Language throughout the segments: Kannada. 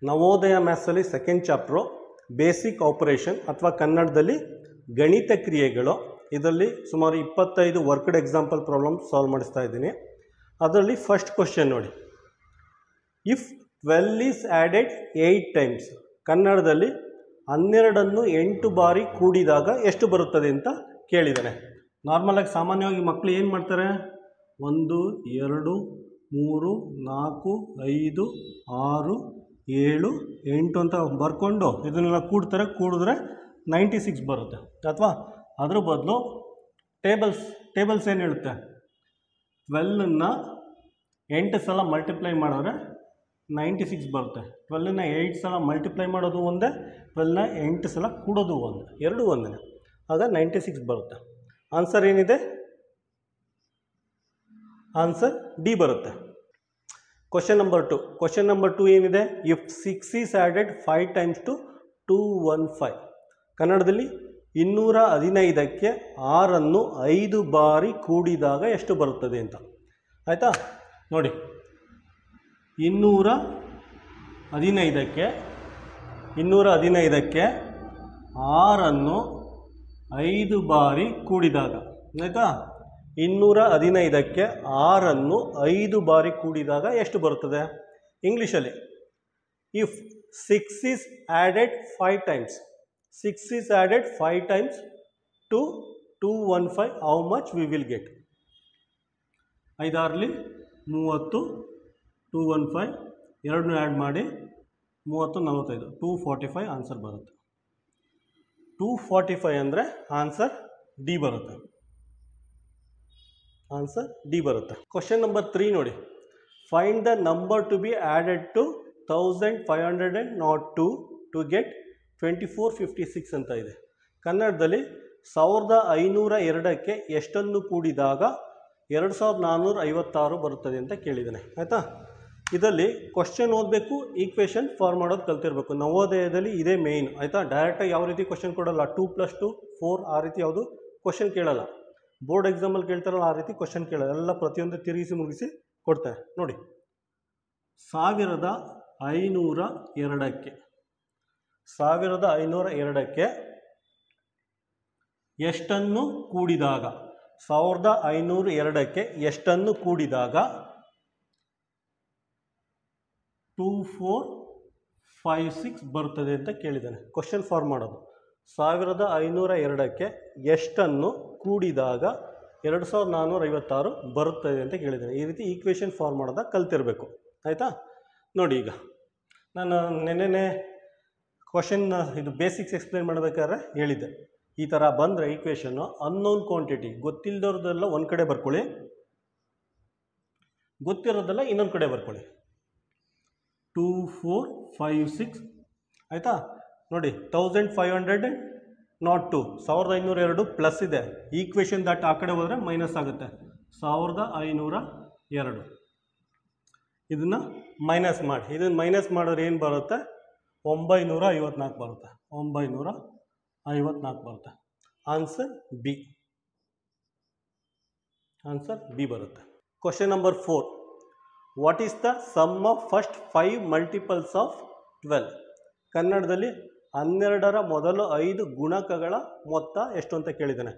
ನವೋದಯ ಮ್ಯಾಥ್ಸಲ್ಲಿ ಸೆಕೆಂಡ್ ಚಾಪ್ಟ್ರು ಬೇಸಿಕ್ ಆಪರೇಷನ್ ಅಥವಾ ಕನ್ನಡದಲ್ಲಿ ಗಣಿತ ಕ್ರಿಯೆಗಳು. ಇದರಲ್ಲಿ ಸುಮಾರು 25 ವರ್ಕ್ಡ್ ಎಕ್ಸಾಂಪಲ್ ಪ್ರಾಬ್ಲಮ್ ಸಾಲ್ವ್ ಮಾಡಿಸ್ತಾ ಇದ್ದೀನಿ. ಅದರಲ್ಲಿ ಫಸ್ಟ್ ಕ್ವಶನ್ ನೋಡಿ, ಇಫ್ 12 ಈಸ್ ಆ್ಯಡೆಡ್ 8 ಟೈಮ್ಸ್, ಕನ್ನಡದಲ್ಲಿ 12 8 ಬಾರಿ ಕೂಡಿದಾಗ ಎಷ್ಟು ಬರುತ್ತದೆ ಅಂತ ಕೇಳಿದ್ದಾನೆ. ನಾರ್ಮಲಾಗಿ ಸಾಮಾನ್ಯವಾಗಿ ಮಕ್ಕಳು ಏನು ಮಾಡ್ತಾರೆ, 1 2 3 4 5 6 7 8 ಅಂತ ಬರ್ಕೊಂಡು ಇದನ್ನೆಲ್ಲ ಕೂಡ್ತಾರೆ. ಕೂಡಿದ್ರೆ 96 ಬರುತ್ತೆ. ಅಥವಾ ಅದ್ರ ಬದಲು ಟೇಬಲ್ಸ್ ಏನು ಹೇಳುತ್ತೆ, 12ನ್ನು 8 ಸಲ ಮಲ್ಟಿಪ್ಲೈ ಮಾಡಿದ್ರೆ 96 ಬರುತ್ತೆ. 12ನ್ನು 8 ಸಲ ಮಲ್ಟಿಪ್ಲೈ ಮಾಡೋದು ಒಂದೇ, 12ನ್ನ 8 ಸಲ ಕೂಡೋದು ಒಂದೇ, ಎರಡೂ ಒಂದೇ. ಆಗ 96 ಬರುತ್ತೆ. ಆನ್ಸರ್ ಏನಿದೆ? ಆನ್ಸರ್ ಡಿ ಬರುತ್ತೆ. ಕ್ವಶನ್ ನಂಬರ್ 2 ಏನಿದೆ, if 6 is added 5 times to 215, ಕನ್ನಡದಲ್ಲಿ 215ಕ್ಕೆ 6ಅನ್ನು 5 ಬಾರಿ ಕೂಡಿದಾಗ ಎಷ್ಟು ಬರುತ್ತದೆ ಅಂತ. ಆಯಿತಾ ನೋಡಿ, 215ಕ್ಕೆ 6ಅನ್ನು 5 ಬಾರಿ ಕೂಡಿದಾಗ, ಆಯಿತಾ, 215ಕ್ಕೆ 6ಅನ್ನು 5 ಬಾರಿ ಕೂಡಿದಾಗ ಎಷ್ಟು ಬರುತ್ತದೆ? ಇಂಗ್ಲೀಷಲ್ಲಿ if 6 is added 5 times, 6 is added 5 times to 215, how much we will get? 5 6ಲಿ 30, 215 ಎರಡನ್ನೂ ಆ್ಯಡ್ ಮಾಡಿ 30 45 245 ಆನ್ಸರ್ ಬರುತ್ತೆ. 245 ಅಂದರೆ ಆನ್ಸರ್ ಡಿ ಬರುತ್ತೆ. ಆನ್ಸರ್ ಡಿ ಬರುತ್ತೆ. ಕ್ವಶನ್ ನಂಬರ್ 3 ನೋಡಿ, find the number to be added to 1502 to get 2456 ಅಂತ ಇದೆ. ಕನ್ನಡದಲ್ಲಿ 1502ಕ್ಕೆ ಎಷ್ಟನ್ನು ಕೂಡಿದಾಗ 2456 ಬರುತ್ತದೆ ಅಂತ ಕೇಳಿದ್ದಾನೆ. ಆಯಿತಾ, ಇದರಲ್ಲಿ ಕ್ವಶನ್ ಓದಬೇಕು, ಈಕ್ವೇಷನ್ ಫಾರ್ಮ್ ಮಾಡೋದು ಕಲ್ತಿರ್ಬೇಕು. ನವೋದಯದಲ್ಲಿ ಇದೇ ಮೇಯ್ನ್. ಆಯಿತಾ, ಡೈರೆಕ್ಟಾಗಿ ಯಾವ ರೀತಿ ಕ್ವಶನ್ ಕೊಡೋಲ್ಲ, 2 + 2 4 ಆ ರೀತಿ ಯಾವುದು ಕ್ವಶನ್ ಕೇಳಲ್ಲ. ಬೋರ್ಡ್ ಎಕ್ಸಾಮಲ್ಲಿ ಕೇಳ್ತಾರಲ್ಲ ಆ ರೀತಿ ಕ್ವಶನ್ ಕೇಳಲ್ಲ, ಎಲ್ಲ ಪ್ರತಿಯೊಂದು ತಿರುಗಿಸಿ ಮುಗಿಸಿ ಕೊಡ್ತಾರೆ. ನೋಡಿ, 1502ಕ್ಕೆ ಎಷ್ಟನ್ನು ಕೂಡಿದಾಗ, 1502ಕ್ಕೆ ಎಷ್ಟನ್ನು ಕೂಡಿದಾಗ 2456 ಬರ್ತದೆ ಅಂತ ಕೇಳಿದ್ದಾನೆ. ಕ್ವಶನ್ ಫಾರ್ಮ್ ಮಾಡೋದು, 1502ಕ್ಕೆ ಎಷ್ಟನ್ನು ಕೂಡಿದಾಗ 2456 ಬರುತ್ತದೆ ಅಂತ ಕೇಳಿದ್ದಾನೆ. ಈ ರೀತಿ ಈಕ್ವೇಷನ್ ಫಾರ್ಮ್ ಮಾಡೋದ ಕಲ್ತಿರಬೇಕು. ಆಯಿತಾ, ನೋಡಿ, ಈಗ ನಾನು ನೆನ್ನೆ ಕ್ವಶನ್ ಇದು ಬೇಸಿಕ್ಸ್ ಎಕ್ಸ್ಪ್ಲೇನ್ ಮಾಡಬೇಕಾದ್ರೆ ಹೇಳಿದ್ದೆ, ಈ ಥರ ಬಂದರೆ ಈಕ್ವೇಷನ್ನು ಅನ್ನೋನ್ ಕ್ವಾಂಟಿಟಿ ಗೊತ್ತಿಲ್ಲದವ್ರದ್ದೆಲ್ಲ ಒಂದು ಕಡೆ ಬರ್ಕೊಳ್ಳಿ, ಗೊತ್ತಿರೋದೆಲ್ಲ ಇನ್ನೊಂದು ಕಡೆ ಬರ್ಕೊಳ್ಳಿ. 2456 ಆಯಿತಾ. ನೋಡಿ, 1502 1502 ಪ್ಲಸ್ ಇದೆ, ಈಕ್ವೇಷನ್ ದಟ್ ಆ ಕಡೆ ಹೋದರೆ ಮೈನಸ್ ಆಗುತ್ತೆ. 1502 ಇದನ್ನು ಮೈನಸ್ ಮಾಡಿ, ಇದನ್ನು ಮೈನಸ್ ಮಾಡಿದ್ರೆ ಏನು ಬರುತ್ತೆ? 954 ಬರುತ್ತೆ. 954 ಬರುತ್ತೆ. Answer B. ಆನ್ಸರ್ ಬಿ ಬರುತ್ತೆ. Question number 4, what is the sum of first 5 multiples of 12? ಕನ್ನಡದಲ್ಲಿ 12ರ ಮೊದಲು 5 ಗುಣಕಗಳ ಮೊತ್ತ ಎಷ್ಟು ಅಂತ ಕೇಳಿದ್ದಾನೆ.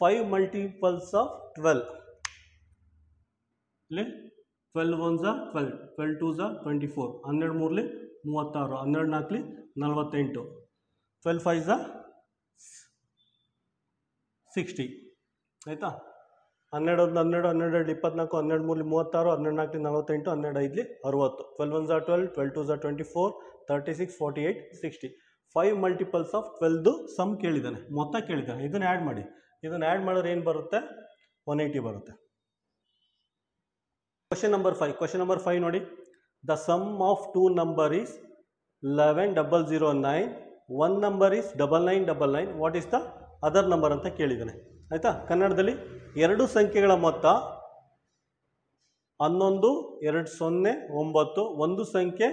5 ಮಲ್ಟಿಪಲ್ಸ್ ಆಫ್ 12, ಇಲ್ಲಿ 12 1 12, 12 2 24, 12 3 36, 12 4 48, 12 5 60. ಆಯಿತಾ, 12 1 12, 12 2 24, 12 3 36, 12 4 48, 12 5 60, 12 1 12, 12 2 24, 36 48 60. 5 ಮಲ್ಟಿಪಲ್ಸ್ ಆಫ್ 12 ಸಮ್ ಕೇಳಿದ್ದಾನೆ, ಮೊತ್ತ ಕೇಳಿದ್ದಾನೆ. ಇದನ್ನು ಆ್ಯಡ್ ಮಾಡಿ, ಇದನ್ನು ಆ್ಯಡ್ ಮಾಡಿದ್ರೆ ಏನು ಬರುತ್ತೆ? 180 ಬರುತ್ತೆ. ಕ್ವಶನ್ ನಂಬರ್ 5 ನೋಡಿ, the sum of 2 number is 11009, 1 number is 9999, what is the other number ಅಂತ ಕೇಳಿದ್ದಾನೆ. ಆಯಿತಾ, ಕನ್ನಡದಲ್ಲಿ 2 ಸಂಖ್ಯೆಗಳ ಮೊತ್ತ 11 209, ಒಂದು ಸಂಖ್ಯೆ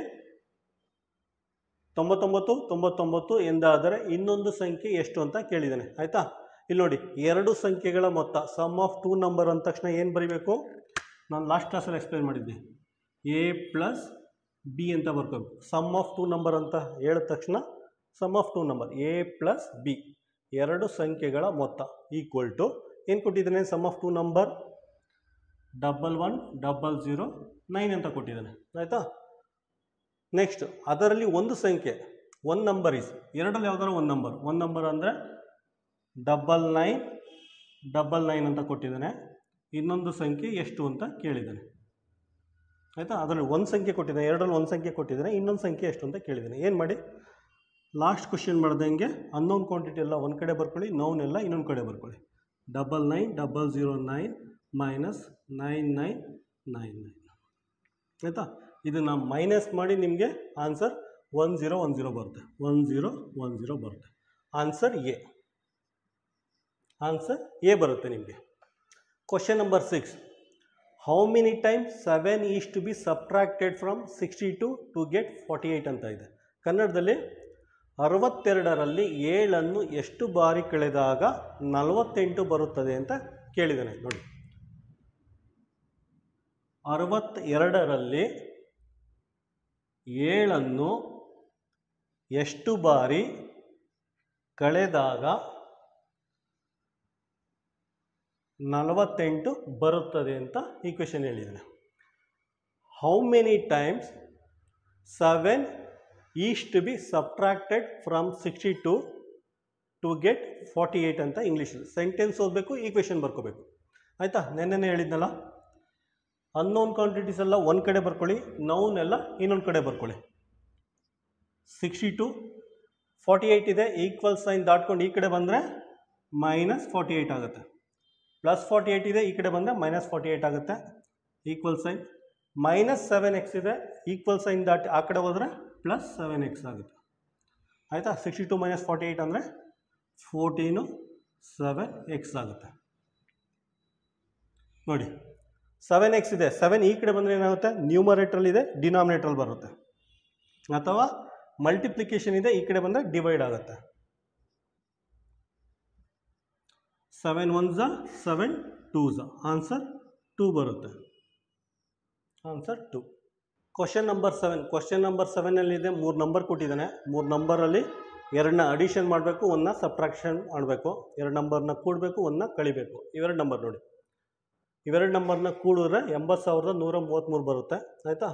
99 99 ಎಂದಾದರೆ ಇನ್ನೊಂದು ಸಂಖ್ಯೆ ಎಷ್ಟು ಅಂತ ಕೇಳಿದ್ದಾನೆ. ಆಯಿತಾ, ಇಲ್ಲಿ ನೋಡಿ, 2 ಸಂಖ್ಯೆಗಳ ಮೊತ್ತ ಸಮ್ ಆಫ್ 2 ನಂಬರ್ ಅಂದ ತಕ್ಷಣ ಏನು ಬರೀಬೇಕು? ನಾನು ಲಾಸ್ಟ್ ಕ್ಲಾಸಲ್ಲಿ ಎಕ್ಸ್ಪ್ಲೇನ್ ಮಾಡಿದ್ದೆ, a + ಬಿ ಅಂತ ಬರ್ಕೋಬೇಕು. ಸಮ್ ಆಫ್ ಟು ನಂಬರ್ ಅಂತ ಹೇಳಿದ ತಕ್ಷಣ sum of two number a plus b, ಎರಡು ಸಂಖ್ಯೆಗಳ ಮೊತ್ತ ಈಕ್ವಲ್ ಟು ಏನು ಕೊಟ್ಟಿದ್ದಾನೆ, ಸಮ್ ಆಫ್ ಟು ನಂಬರ್ 110009 ಅಂತ ಕೊಟ್ಟಿದ್ದಾನೆ. ಆಯಿತಾ. ನೆಕ್ಸ್ಟ್ ಅದರಲ್ಲಿ ಒಂದು ಸಂಖ್ಯೆ ಒನ್ ನಂಬರ್ ಈಸ್, ಎರಡರಲ್ಲಿ ಯಾವ್ದಾದ್ರು ಒಂದು ನಂಬರ್ ಅಂದರೆ 9999 ಅಂತ ಕೊಟ್ಟಿದ್ದಾನೆ. ಇನ್ನೊಂದು ಸಂಖ್ಯೆ ಎಷ್ಟು ಅಂತ ಕೇಳಿದ್ದಾನೆ. ಆಯಿತಾ. ಅದರಲ್ಲಿ ಒಂದು ಸಂಖ್ಯೆ ಕೊಟ್ಟಿದ್ದಾನೆ, ಎರಡರಲ್ಲಿ ಒಂದು ಸಂಖ್ಯೆ ಕೊಟ್ಟಿದ್ದಾನೆ, ಇನ್ನೊಂದು ಸಂಖ್ಯೆ ಎಷ್ಟು ಅಂತ ಕೇಳಿದ್ದಾನೆ. ಏನು ಮಾಡಿ, ಲಾಸ್ಟ್ ಕ್ವಶನ್ ಮಾಡ್ದಂಗೆ ಅನ್ನೋನ್ ಕ್ವಾಂಟಿಟಿ ಎಲ್ಲ ಒಂದು ಕಡೆ ಬರ್ಕೊಳ್ಳಿ, ನೌನ್ ಎಲ್ಲ ಇನ್ನೊಂದು ಕಡೆ ಬರ್ಕೊಳ್ಳಿ. 99009 ಮೈನಸ್ 9999. ಆಯಿತಾ. ಇದನ್ನು ಮೈನಸ್ ಮಾಡಿ ನಿಮಗೆ ಆನ್ಸರ್ 1010 ಬರುತ್ತೆ. 1010 ಬರುತ್ತೆ. ಆನ್ಸರ್ ಎ ಬರುತ್ತೆ ನಿಮಗೆ. Question number 6. How many times 7 is to be subtracted from 62 to get 48 ಅಂತ ಇದೆ. ಕನ್ನಡದಲ್ಲಿ 62ರಲ್ಲಿ 7ಅನ್ನು ಎಷ್ಟು ಬಾರಿ ಕಳೆದಾಗ 48 ಬರುತ್ತದೆ ಅಂತ ಕೇಳಿದ್ದಾನೆ. ನೋಡಿ, 62ರಲ್ಲಿ 7ಅನ್ನು ಎಷ್ಟು ಬಾರಿ ಕಳೆದಾಗ 48 ಬರುತ್ತದೆ ಅಂತ ಈ ಕ್ವೆಶ್ಚನ್ ಹೇಳಿದ್ದಾನೆ. How many times 7 is to be subtracted from 62 to get 48 ಅಂತ ಇಂಗ್ಲೀಷಲ್ಲಿ ಸೆಂಟೆನ್ಸ್ ಓದಬೇಕು, ಈ ಕ್ವೆಶ್ಚನ್ ಬರ್ಕೋಬೇಕು. ಆಯಿತಾ. ನೆನ್ನೆನೇ ಹೇಳಿದ್ನಲ್ಲ, ಅನ್ನೋನ್ ಕ್ವಾಂಟಿಟೀಸ್ ಎಲ್ಲ ಒಂದು ಕಡೆ ಬರ್ಕೊಳ್ಳಿ, ನೌನ್ ಎಲ್ಲ ಇನ್ನೊಂದು ಕಡೆ ಬರ್ಕೊಳ್ಳಿ. 62 48 ಇದೆ, ಈಕ್ವಲ್ ಸೈನ್ ದಾಟ್ಕೊಂಡು ಈ ಕಡೆ ಬಂದರೆ -48 ಆಗುತ್ತೆ. +48 ಇದೆ, ಈ ಕಡೆ ಬಂದರೆ -48 ಆಗುತ್ತೆ, ಈಕ್ವಲ್ ಸೈನ್. -7x ಇದೆ, ಈಕ್ವಲ್ ಸೈನ್ ದಾಟಿ ಆ ಕಡೆ ಹೋದರೆ +7x ಆಗುತ್ತೆ. ಆಯಿತಾ. 62 - 48 ಅಂದರೆ 14 7x ಆಗುತ್ತೆ. ನೋಡಿ, 7x ಇದೆ, 7 ಈ ಕಡೆ ಬಂದರೆ ಏನಾಗುತ್ತೆ, ನ್ಯೂಮರೇಟ್ರಲ್ಲಿದೆ, ಡಿನಾಮಿನೇಟ್ರಲ್ಲಿ ಬರುತ್ತೆ. ಅಥವಾ ಮಲ್ಟಿಪ್ಲಿಕೇಶನ್ ಇದೆ, ಈ ಕಡೆ ಬಂದರೆ ಡಿವೈಡ್ ಆಗುತ್ತೆ. 7 1s 7 2s, ಆನ್ಸರ್ 2 ಬರುತ್ತೆ. Answer 2. Question number 7. Question number 7ನಲ್ಲಿದೆ 3 ನಂಬರ್ ಕೊಟ್ಟಿದ್ದಾನೆ. 3 ನಂಬರಲ್ಲಿ 2ನ ಅಡಿಷನ್ ಮಾಡಬೇಕು, 1ನ ಸಬ್ಟ್ರಾಕ್ಷನ್ ಮಾಡಬೇಕು. 2 ನಂಬರ್ನ ಕೂಡಬೇಕು, 1ನ ಕಳಿಬೇಕು. ಇವೆರಡು ನಂಬರ್ ನೋಡಿ, ಇವೆರಡು ನಂಬರ್ನ ಕೂಡಿದ್ರೆ 80,133 ಬರುತ್ತೆ. ಆಯಿತಾ.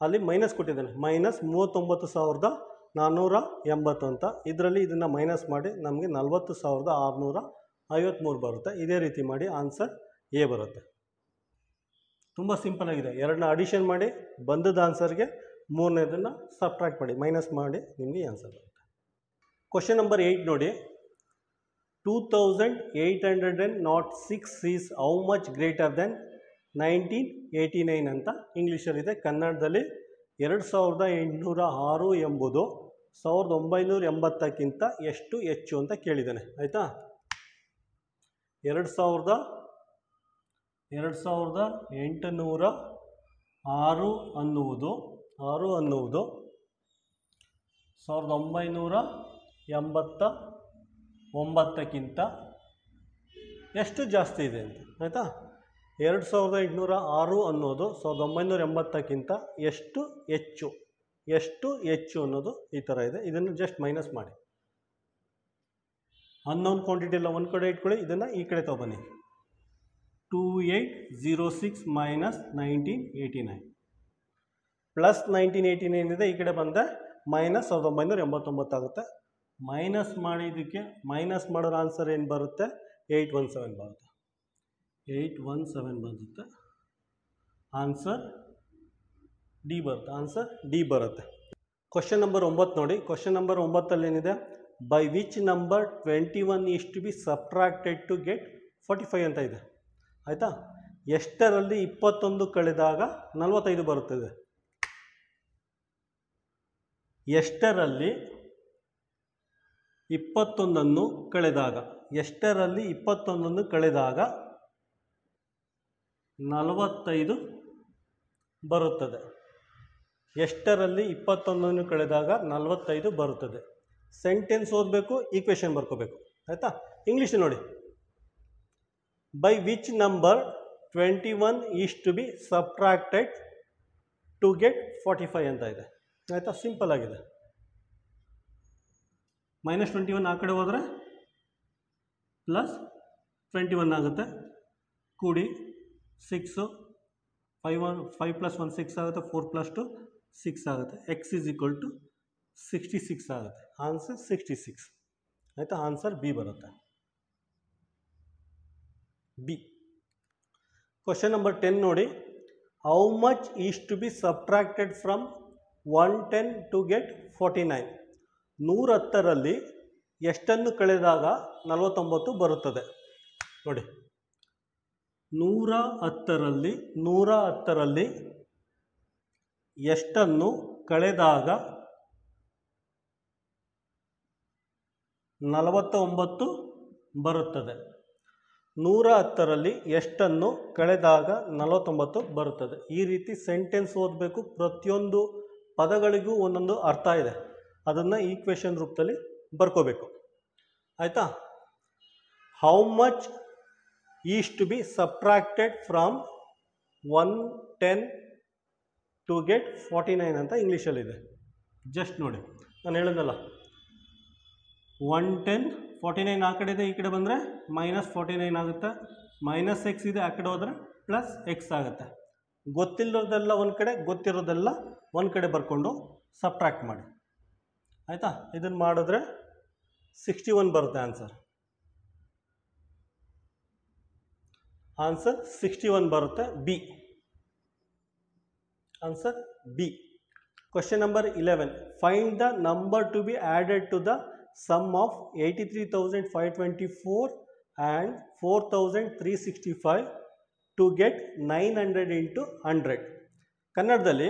ಅಲ್ಲಿ ಮೈನಸ್ ಕೊಟ್ಟಿದ್ದಾನೆ, -39,480 ಅಂತ. ಇದರಲ್ಲಿ ಇದನ್ನು ಮೈನಸ್ ಮಾಡಿ ನಮಗೆ 40,653 ಬರುತ್ತೆ. ಇದೇ ರೀತಿ ಮಾಡಿ ಆನ್ಸರ್ ಎ ಬರುತ್ತೆ. ತುಂಬ ಸಿಂಪಲ್ ಆಗಿದೆ. 2ನ ಅಡಿಷನ್ ಮಾಡಿ ಬಂದದ ಆನ್ಸರ್ಗೆ 3ನೇದನ್ನು ಸಬ್ಟ್ರಾಕ್ಟ್ ಮಾಡಿ ಮೈನಸ್ ಮಾಡಿ ನಿಮಗೆ ಆನ್ಸರ್ ಬರುತ್ತೆ. ಕ್ವಶನ್ ನಂಬರ್ 8 ನೋಡಿ. 2806 is how much greater than 1989 ಅಂತ ಇಂಗ್ಲೀಷಲ್ಲಿದೆ. ಕನ್ನಡದಲ್ಲಿ 2806 ಎಂಬುದು 1980ಕ್ಕಿಂತ ಎಷ್ಟು ಹೆಚ್ಚು ಅಂತ ಕೇಳಿದ್ದಾನೆ. ಆಯಿತಾ. 2806 ಅನ್ನುವುದು 1989ಕ್ಕಿಂತ ಎಷ್ಟು ಜಾಸ್ತಿ ಇದೆ ಅಂತ. ಆಯಿತಾ. 2806 ಅನ್ನೋದು 1980ಕ್ಕಿಂತ ಎಷ್ಟು ಹೆಚ್ಚು ಅನ್ನೋದು ಈ ಥರ ಇದೆ. ಇದನ್ನು ಜಸ್ಟ್ ಮೈನಸ್ ಮಾಡಿ. ಅನ್ನೋನ್ ಕ್ವಾಂಟಿಟಿ ಎಲ್ಲ ಒಂದು ಕಡೆ ಇಟ್ಕೊಳ್ಳಿ, ಇದನ್ನು ಈ ಕಡೆ ತೊಗೊಬನ್ನಿ. 2806 ಮೈನಸ್ 1989 ಪ್ಲಸ್ 1989 ಇದೆ, ಈ ಕಡೆ ಬಂದರೆ ಮೈನಸ್ 1989 ಆಗುತ್ತೆ. ಮೈನಸ್ ಮಾಡಿದ್ದಕ್ಕೆ ಮೈನಸ್ ಮಾಡೋರ ಆನ್ಸರ್ ಏನು ಬರುತ್ತೆ, 817 ಬರುತ್ತೆ. 817 ಬರುತ್ತೆ. ಆನ್ಸರ್ ಡಿ ಬರುತ್ತೆ. ಆನ್ಸರ್ ಡಿ ಬರುತ್ತೆ. ಕ್ವಶನ್ ನಂಬರ್ 9 ನೋಡಿ. ಕ್ವಶನ್ ನಂಬರ್ 9ಅಲ್ಲಿ ಏನಿದೆ, by which number 21 is to be subtracted to get 45 ಅಂತ ಇದೆ. ಆಯಿತಾ. ಎಷ್ಟರಲ್ಲಿ 21 ಕಳೆದಾಗ 45 ಬರುತ್ತದೆ. ಎಷ್ಟರಲ್ಲಿ 21 ಕಳೆದಾಗ 45 ಬರುತ್ತದೆ. ಎಷ್ಟರಲ್ಲಿ 21 ಕಳೆದಾಗ 45 ಬರುತ್ತದೆ. ಸೆಂಟೆನ್ಸ್ ಓದಬೇಕು, ಈಕ್ವೇಷನ್ ಬರ್ಕೋಬೇಕು. ಆಯಿತಾ. ಇಂಗ್ಲೀಷ್ ನೋಡಿ. By which number 21 is to be subtracted to get 45 ಅಂತ ಇದೆ. ಆಯಿತಾ, ಸಿಂಪಲ್ ಆಗಿದೆ. -21 ಆ ಕಡೆ ಹೋದರೆ +21 ಆಗುತ್ತೆ. ಕೂಡಿ 6 5 + 1 6 ಆಗುತ್ತೆ. 4 + 2 6 ಆಗುತ್ತೆ. x = 66 ಆಗುತ್ತೆ. ಆನ್ಸರ್ 66. ಆಯಿತಾ, ಆನ್ಸರ್ ಬಿ ಬರುತ್ತೆ. ಬಿ. ಕ್ವಶನ್ ನಂಬರ್ 10 ನೋಡಿ. How much is to be subtracted from 110 to get 49? 110ರಲ್ಲಿ ಎಷ್ಟನ್ನು ಕಳೆದಾಗ 49 ಬರುತ್ತದೆ? ನೋಡಿ, 110ರಲ್ಲಿ ಎಷ್ಟನ್ನು ಕಳೆದಾಗ 49 ಬರುತ್ತದೆ? 110ರಲ್ಲಿ ಎಷ್ಟನ್ನು ಕಳೆದಾಗ 49 ಬರುತ್ತದೆ? ಈ ರೀತಿ ಸೆಂಟೆನ್ಸ್ ಓದಬೇಕು. ಪ್ರತಿಯೊಂದು ಪದಗಳಿಗೂ ಒಂದೊಂದು ಅರ್ಥ ಇದೆ. ಅದನ್ನು ಈಕ್ವೇಷನ್ ರೂಪದಲ್ಲಿ ಬರ್ಕೋಬೇಕು. ಆಯಿತಾ? How much is to be subtracted from 110 to get 49 ಅಂತ ಇಂಗ್ಲೀಷಲ್ಲಿದೆ. ಜಸ್ಟ್ ನೋಡಿ, ನಾನು ಹೇಳಿದ್ನಲ್ಲ, 110 49 ಆ ಕಡೆ ಇದೆ, ಈ ಕಡೆ ಬಂದರೆ -49 ಆಗುತ್ತೆ. -x ಇದೆ, ಆ ಕಡೆ ಹೋದರೆ +x ಆಗುತ್ತೆ. ಗೊತ್ತಿಲ್ಲದೆಲ್ಲ ಒಂದು ಕಡೆ, ಗೊತ್ತಿರೋದೆಲ್ಲ ಒಂದು ಕಡೆ ಬರ್ಕೊಂಡು ಸಬ್ಟ್ರಾಕ್ಟ್ ಮಾಡಿ. ಆಯಿತಾ? ಇದನ್ನು ಮಾಡಿದ್ರೆ 61 ಬರುತ್ತೆ ಆನ್ಸರ್. ಆನ್ಸರ್ 61 ಬರುತ್ತೆ. B. Answer B. Question number 11. Find the number to be added to the sum of 83,524 and 4,365 to get 900 × 100. ಕನ್ನಡದಲ್ಲಿ